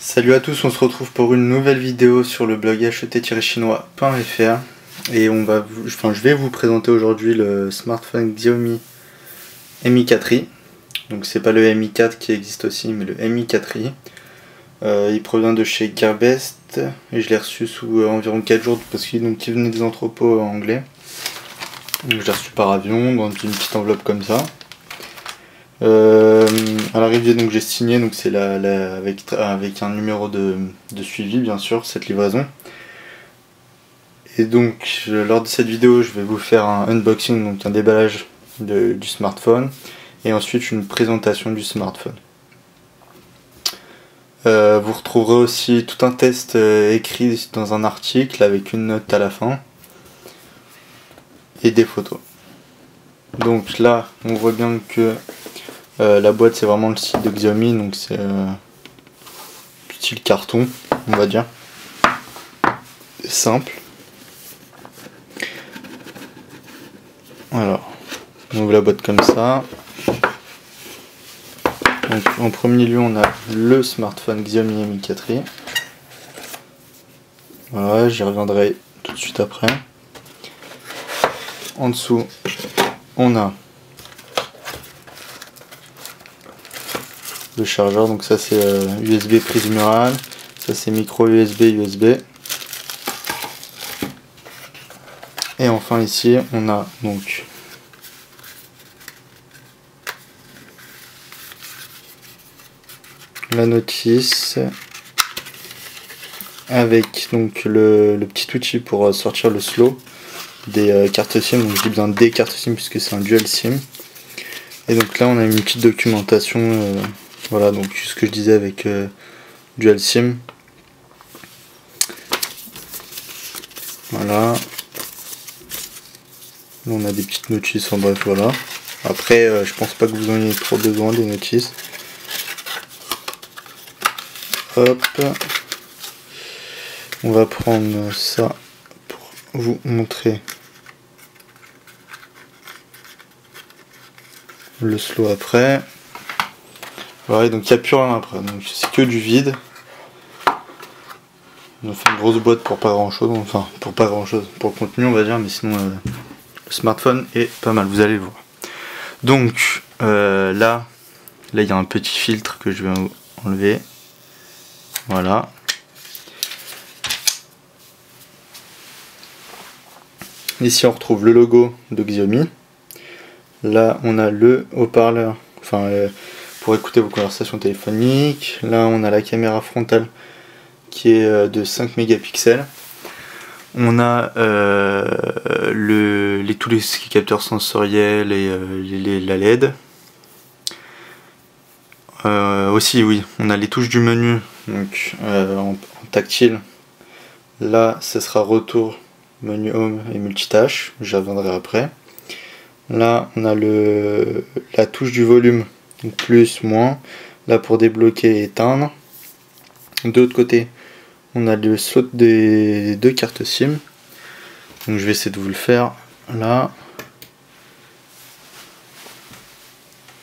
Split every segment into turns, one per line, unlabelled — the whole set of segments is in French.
Salut à tous, on se retrouve pour une nouvelle vidéo sur le blog acheter-chinois.fr et je vais vous présenter aujourd'hui le smartphone Xiaomi Mi 4i. Donc c'est pas le Mi 4 qui existe aussi, mais le Mi 4i. Il provient de chez Gearbest et je l'ai reçu sous environ 4 jours parce qu'il venait des entrepôts anglais. Donc je l'ai reçu par avion dans une petite enveloppe comme ça. À l'arrivée, donc j'ai signé, donc c'est avec un numéro de suivi bien sûr cette livraison. Et donc lors de cette vidéo je vais vous faire un unboxing, donc un déballage du smartphone, et ensuite une présentation du smartphone. Vous retrouverez aussi tout un test écrit dans un article avec une note à la fin et des photos. Donc là on voit bien que la boîte c'est vraiment le site de Xiaomi, donc c'est style carton on va dire, simple. Alors on ouvre la boîte comme ça. Donc en premier lieu on a le smartphone Xiaomi Mi 4i. Voilà, j'y reviendrai tout de suite après. En dessous on a le chargeur, donc ça c'est USB prise murale, ça c'est micro USB. Et enfin ici on a donc la notice avec donc le petit outil pour sortir le slow des cartes SIM. Donc je dis bien des cartes SIM puisque c'est un dual SIM. Et donc là on a une petite documentation, voilà, donc ce que je disais avec dual SIM. Voilà. On a des petites notices, en bref, voilà. Après, je pense pas que vous en ayez trop besoin des notices. Hop. On va prendre ça pour vous montrer le slow après. Voilà, donc il n'y a plus rien après, donc c'est que du vide. On a fait une grosse boîte pour pas grand chose, enfin pour pas grand chose, pour le contenu on va dire, mais sinon le smartphone est pas mal, vous allez le voir. Donc là il y a un petit filtre que je vais enlever. Voilà. Ici on retrouve le logo de Xiaomi. Là on a le haut-parleur, enfin pour écouter vos conversations téléphoniques. Là on a la caméra frontale qui est de 5 mégapixels. On a tous les capteurs sensoriels et la LED. Aussi oui, on a les touches du menu, donc en tactile. Là ce sera retour, menu home et multitâche, j'y reviendrai après. Là on a la touche du volume, donc plus, moins, là pour débloquer et éteindre. De l'autre côté on a le slot des deux cartes SIM, donc je vais essayer de vous le faire là.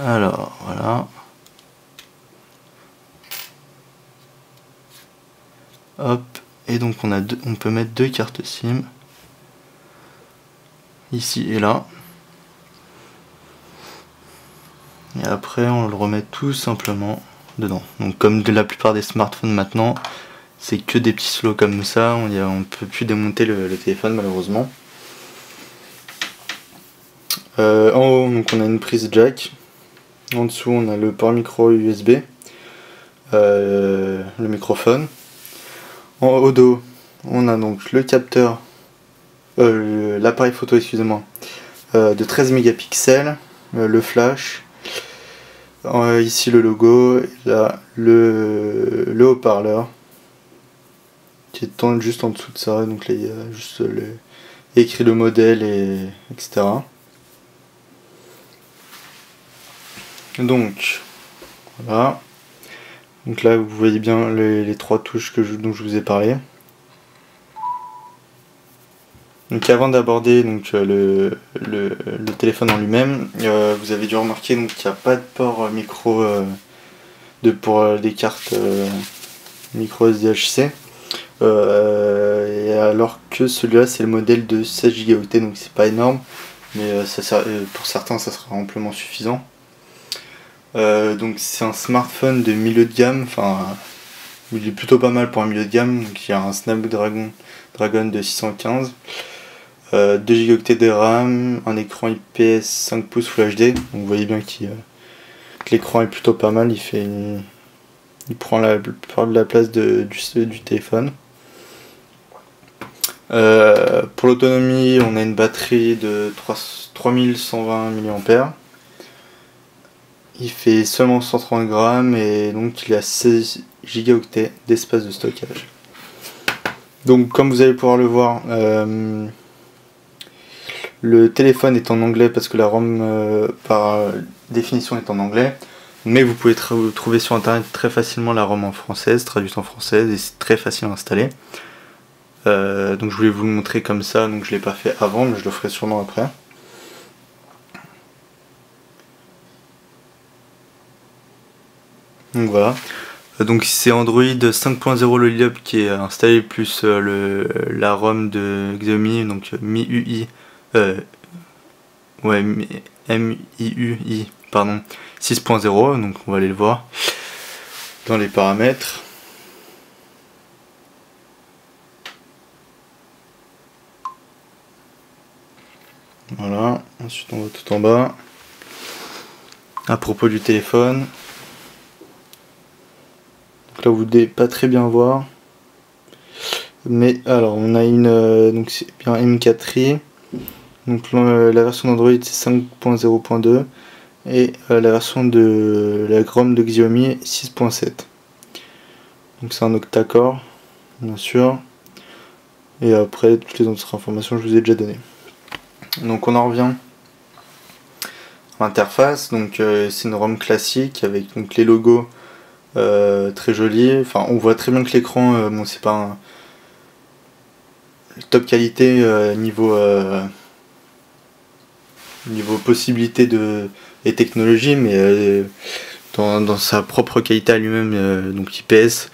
Alors voilà, hop, et donc on peut mettre deux cartes SIM ici et là. Et après on le remet tout simplement dedans. Donc comme de la plupart des smartphones maintenant, c'est que des petits slots comme ça, on ne peut plus démonter le téléphone malheureusement. En haut donc on a une prise jack, en dessous on a le port micro USB, le microphone. En haut dos on a donc le capteur, l'appareil photo excusez-moi, de 13 mégapixels, le flash. Ici le logo, et là le haut-parleur qui est juste en dessous de ça, donc là il y a juste écrit le modèle etc. Donc voilà, donc là vous voyez bien les trois touches dont je vous ai parlé. Donc avant d'aborder le téléphone en lui-même, vous avez dû remarquer qu'il n'y a pas de port micro pour les cartes micro SDHC. Et alors que celui-là c'est le modèle de 16 Go, donc c'est pas énorme, mais pour certains ça sera amplement suffisant. Donc c'est un smartphone de milieu de gamme, enfin il est plutôt pas mal pour un milieu de gamme. Donc il y a un Snapdragon de 615, 2 Go de RAM, un écran IPS 5 pouces Full HD, donc vous voyez bien que l'écran est plutôt pas mal, il prend la plupart de la place du téléphone. Pour l'autonomie, on a une batterie de 3120 mAh. Il fait seulement 130 grammes et donc il a 16 Go d'espace de stockage. Donc comme vous allez pouvoir le voir, le téléphone est en anglais parce que la ROM par définition est en anglais. Mais vous pouvez trouver sur internet très facilement la ROM en française, traduite en française, et c'est très facile à installer. Donc je voulais vous le montrer comme ça, donc je l'ai pas fait avant, mais je le ferai sûrement après. Donc voilà. Donc c'est Android 5.0 Lollipop qui est installé, plus la ROM de Xiaomi, donc MIUI, MIUI, pardon, 6.0, donc on va aller le voir dans les paramètres. Voilà, ensuite on va tout en bas. À propos du téléphone, donc là vous ne devez pas très bien voir, mais alors on a donc c'est bien M4i, donc la version d'Android c'est 5.0.2 et la version de la ROM de Xiaomi est 6.7. Donc c'est un octa-core bien sûr, et après toutes les autres informations je vous ai déjà donné. Donc on en revient à l'interface, donc c'est une ROM classique avec donc les logos très jolis. Enfin on voit très bien que l'écran, bon c'est pas top qualité niveau possibilité et technologie, mais dans sa propre qualité à lui-même, donc IPS,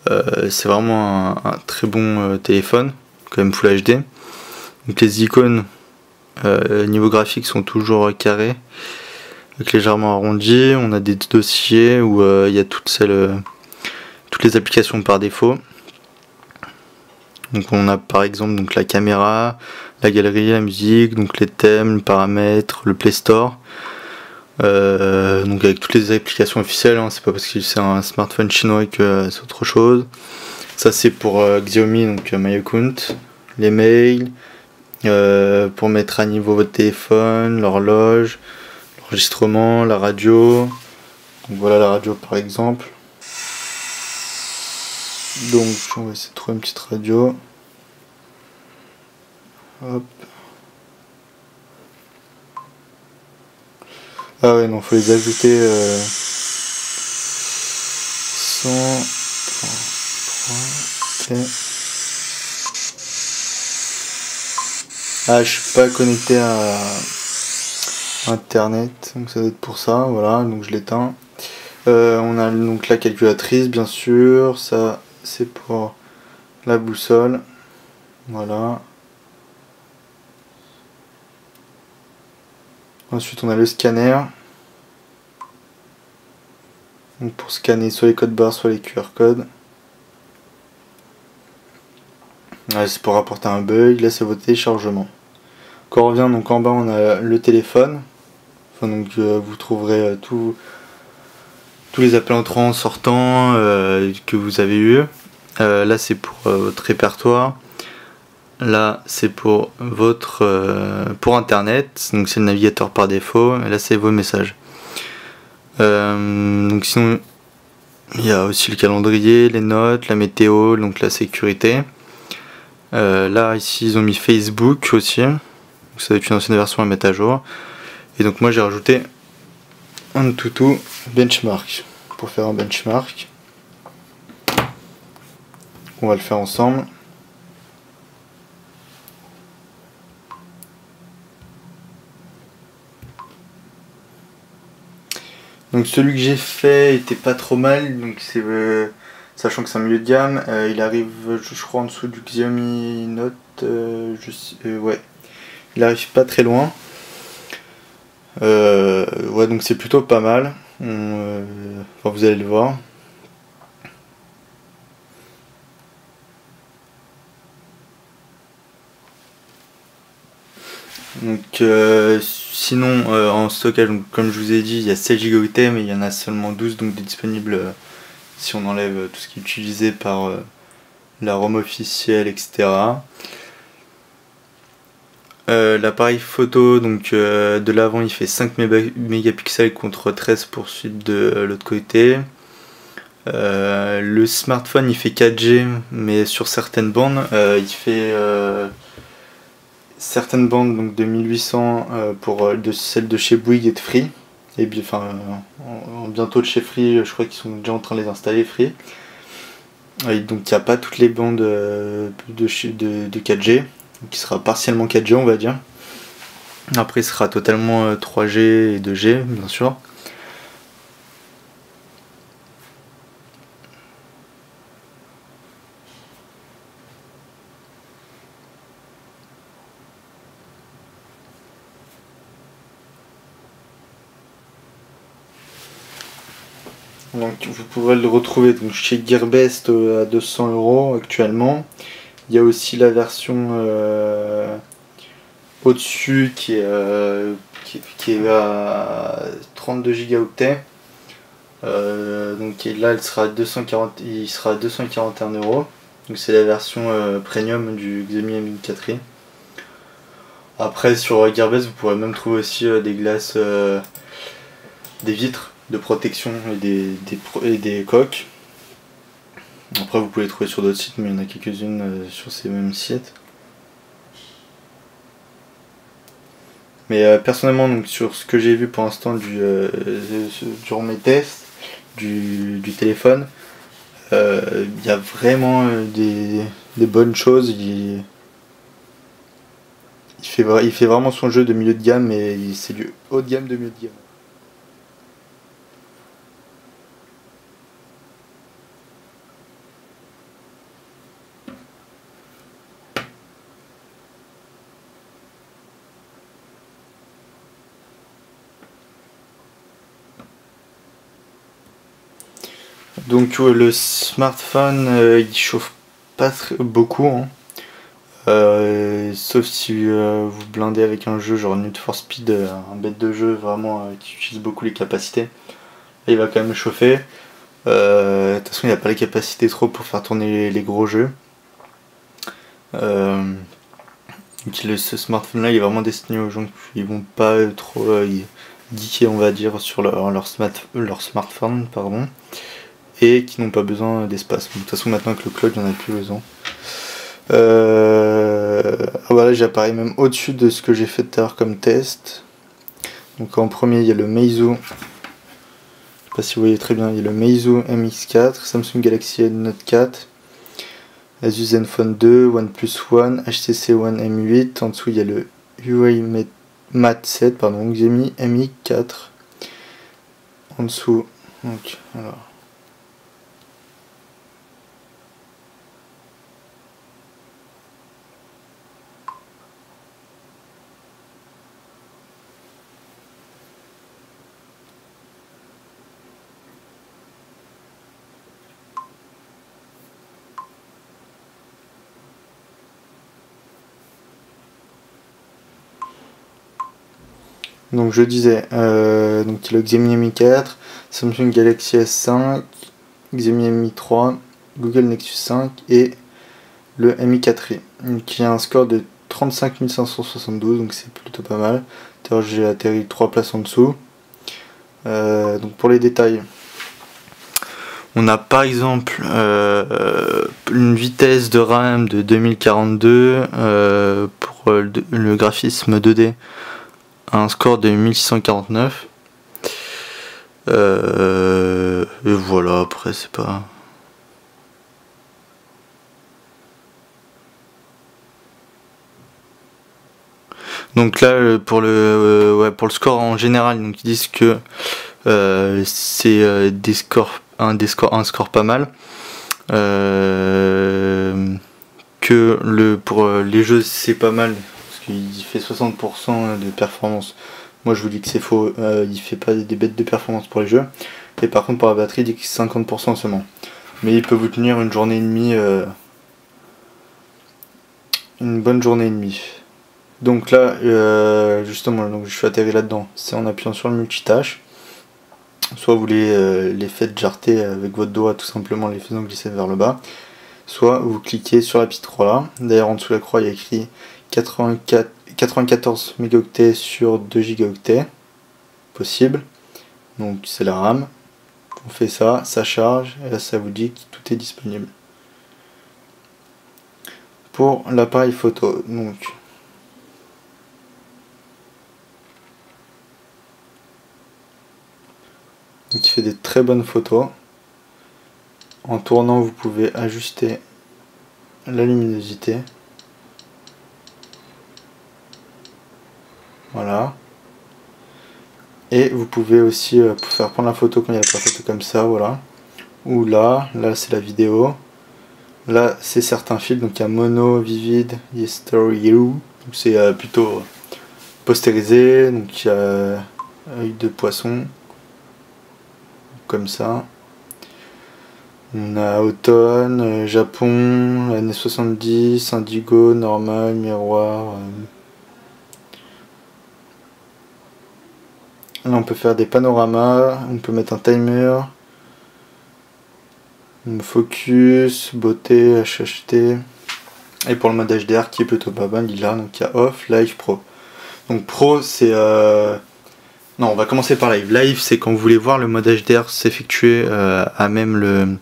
c'est vraiment un très bon téléphone, quand même Full HD. Donc les icônes niveau graphique sont toujours carrés, avec légèrement arrondis. On a des dossiers où il y a toutes les applications par défaut. Donc on a par exemple donc la caméra, la galerie, la musique, donc les thèmes, les paramètres, le Play Store. Donc avec toutes les applications officielles, hein, c'est pas parce que c'est un smartphone chinois que c'est autre chose. Ça c'est pour Xiaomi, donc My Account, les mails, pour mettre à niveau votre téléphone, l'horloge, l'enregistrement, la radio. Donc voilà la radio par exemple. Donc on va essayer de trouver une petite radio. Hop. Ah ouais non, faut les ajouter 100 Ah, je suis pas connecté à internet, donc ça doit être pour ça, voilà, donc je l'éteins. On a donc la calculatrice bien sûr, ça c'est pour la boussole, voilà. Ensuite on a le scanner, donc pour scanner soit les codes barres soit les QR codes. Ouais, c'est pour apporter un bug, là c'est votre téléchargement. Quand on revient, donc en bas on a le téléphone, enfin, donc vous trouverez tous les appels entrants, sortants que vous avez eu. Là c'est pour votre répertoire. Là c'est pour pour internet, donc c'est le navigateur par défaut, et là c'est vos messages. Donc sinon il y a aussi le calendrier, les notes, la météo, donc la sécurité. Là ici ils ont mis Facebook aussi, donc ça doit être une ancienne version à mettre à jour. Et donc moi j'ai rajouté un toutou benchmark pour faire un benchmark. On va le faire ensemble. Donc celui que j'ai fait était pas trop mal, donc c'est sachant que c'est un milieu de gamme. Il arrive, je crois, en dessous du Xiaomi Note. Ouais, il arrive pas très loin. Ouais, donc c'est plutôt pas mal. Enfin, vous allez le voir. Donc sinon en stockage, donc, comme je vous ai dit, il y a 16 Go, mais il y en a seulement 12 donc disponibles si on enlève tout ce qui est utilisé par la ROM officielle, etc. L'appareil photo, donc de l'avant, il fait 5 mégapixels contre 13 pour celui de l'autre côté. Le smartphone, il fait 4G, mais sur certaines bandes, il fait certaines bandes donc de 1800 pour de celles de chez Bouygues et de Free. Et bien, enfin, bientôt de chez Free, je crois qu'ils sont déjà en train de les installer, Free. Et donc il n'y a pas toutes les bandes de 4G, qui sera partiellement 4G on va dire. Après il sera totalement 3G et 2G bien sûr. Donc vous pourrez le retrouver donc, chez Gearbest à 200 € actuellement. Il y a aussi la version au-dessus qui est à 32 Go. Donc là il sera à 241 €. Donc c'est la version premium du Xiaomi Mi 4i. Après sur Gearbest vous pourrez même trouver aussi des glaces, des vitres de protection et des coques. Après vous pouvez les trouver sur d'autres sites, mais il y en a quelques-unes sur ces mêmes sites. Mais personnellement, donc, sur ce que j'ai vu pour l'instant durant mes tests du téléphone, il y a vraiment des bonnes choses. Il fait vraiment son jeu de milieu de gamme, et c'est du haut de gamme de milieu de gamme. Donc le smartphone il chauffe pas beaucoup, hein. Sauf si vous blindez avec un jeu genre Need for Speed, un bête de jeu vraiment qui utilise beaucoup les capacités. Là, il va quand même chauffer. De toute façon il n'a pas les capacités trop pour faire tourner les gros jeux. Donc ce smartphone là il est vraiment destiné aux gens qui vont pas trop geeker on va dire sur leur smartphone pardon, et qui n'ont pas besoin d'espace. De toute façon maintenant que le cloud il n'y en a plus besoin. Voilà, j'ai appareil même au-dessus de ce que j'ai fait tout à l'heure comme test. Donc en premier il y a le Meizu, je sais pas si vous voyez très bien, il y a le Meizu MX4, Samsung Galaxy Note 4, Asus Zenfone 2, OnePlus One, HTC One M8, en dessous il y a le Huawei Mate 7, pardon, Xiaomi Mi 4 en dessous. Donc alors donc je disais, donc le Xiaomi Mi 4, Samsung Galaxy S5, Xiaomi Mi 3, Google Nexus 5 et le Mi 4i, qui a un score de 35 572, donc c'est plutôt pas mal. D'ailleurs j'ai atterri 3 places en dessous. Donc pour les détails, on a par exemple une vitesse de RAM de 2042 pour le graphisme 2D, un score de 1649. Et voilà, après c'est pas... Donc là pour le score en général, donc ils disent que c'est un score pas mal. Que pour les jeux c'est pas mal parce qu'il fait 60% de performance. Moi je vous dis que c'est faux, il fait pas des bêtes de performance pour les jeux. Et par contre pour la batterie il dit que c'est 50% seulement. Mais il peut vous tenir une journée et demie, une bonne journée et demie. Donc là justement donc je suis atterri là-dedans, c'est en appuyant sur le multitâche. Soit vous les faites jarter avec votre doigt tout simplement, les faisant glisser vers le bas. Soit vous cliquez sur la petite croix là. D'ailleurs en dessous de la croix il y a écrit 94 mégaoctets sur 2 gigaoctets. Possible. Donc c'est la RAM. On fait ça, ça charge et là ça vous dit que tout est disponible. Pour l'appareil photo, donc il fait des très bonnes photos. En tournant vous pouvez ajuster la luminosité. Voilà. Et vous pouvez aussi faire prendre la photo quand il y a la photo comme ça, voilà. Ou là c'est la vidéo. Là c'est certains films, donc il y a mono, vivid, history you. Donc c'est plutôt postérisé, donc il y a œil de poisson. Comme ça. On a automne, Japon, années 70, indigo, normal, miroir. Là on peut faire des panoramas, on peut mettre un timer, focus, beauté, HHT. Et pour le mode HDR qui est plutôt pas mal, il a donc il y a off, live, pro. Donc pro c'est non, on va commencer par live. Live c'est quand vous voulez voir le mode HDR s'effectuer à même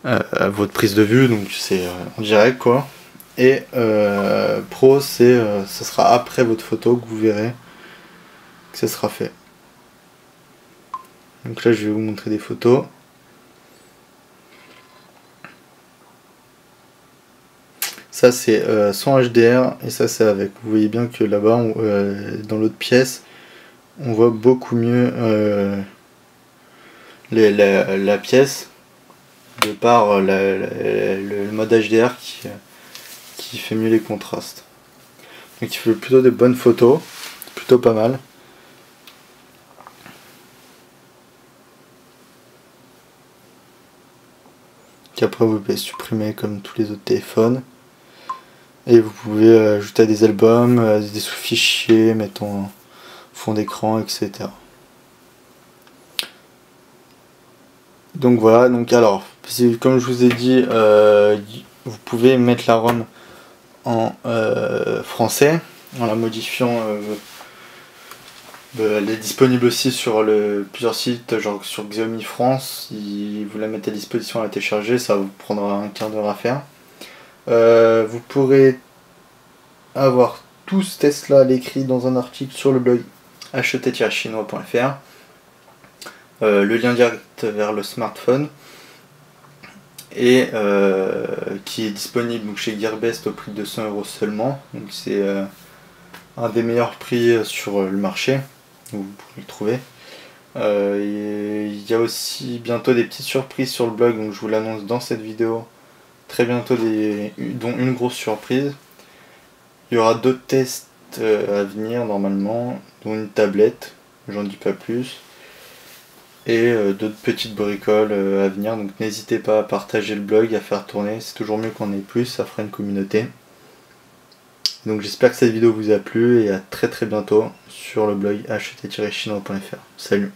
votre prise de vue, donc c'est en direct quoi. Et pro c'est ça sera après votre photo que vous verrez que ça sera fait. Donc là je vais vous montrer des photos. Ça c'est sans HDR et ça c'est avec. Vous voyez bien que là-bas dans l'autre pièce on voit beaucoup mieux la pièce de par le mode HDR qui fait mieux les contrastes. Donc il fait plutôt des bonnes photos, plutôt pas mal. Qu'après vous pouvez supprimer comme tous les autres téléphones. Et vous pouvez ajouter à des albums, des sous-fichiers, mettons fond d'écran, etc. Donc voilà, donc alors, comme je vous ai dit, vous pouvez mettre la ROM en français, en la modifiant. Elle est disponible aussi sur plusieurs sites, genre sur Xiaomi France. Si vous la mettez à disposition à la télécharger, ça vous prendra un quart d'heure à faire. Vous pourrez avoir tout ce test là à l'écrit dans un article sur le blog acheter-chinois.fr. Le lien direct vers le smartphone et qui est disponible donc chez Gearbest au prix de 200 € seulement. Donc c'est un des meilleurs prix sur le marché, vous pouvez le trouver. Il y a aussi bientôt des petites surprises sur le blog, donc je vous l'annonce dans cette vidéo. Très bientôt, dont une grosse surprise. Il y aura d'autres tests à venir normalement, dont une tablette, j'en dis pas plus. Et d'autres petites bricoles à venir, donc n'hésitez pas à partager le blog, à faire tourner, c'est toujours mieux qu'on ait plus, ça fera une communauté. Donc j'espère que cette vidéo vous a plu et à très bientôt sur le blog acheter-chinois.fr. Salut!